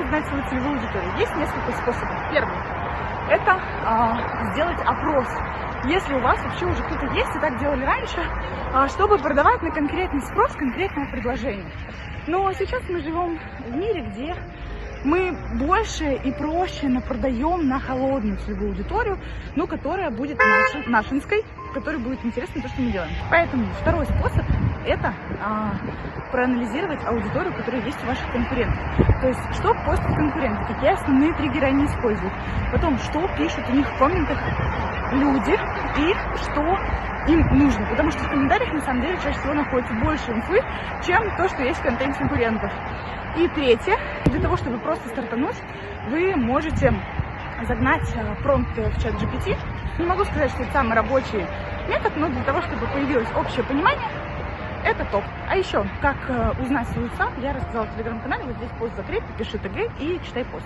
загнать свою целевую аудиторию? Есть несколько способов. Первый – это сделать опрос. Если у вас вообще уже кто-то есть, и так делали раньше, чтобы продавать на конкретный спрос, конкретное предложение. Но сейчас мы живем в мире, где мы больше и проще продаем на холодную целевую аудиторию, но которая будет нашинской, которой будет интересно то, что мы делаем. Поэтому второй способ – это проанализировать аудиторию, которая есть у ваших конкурентов. То есть, что постят конкуренты, какие основные триггеры они используют, потом, что пишут у них в комментах люди и что им нужно. Потому что в комментариях, на самом деле, чаще всего находится больше инфы, чем то, что есть в контенте конкурентов. И третье, для того, чтобы просто стартануть, вы можете загнать промпт в чат GPT. Не могу сказать, что это самый рабочий метод, но для того, чтобы появилось общее понимание, это топ. А еще, как узнать свою ЦА, я рассказала в телеграм-канале, вот здесь пост закрыт, пиши ТГ и читай пост.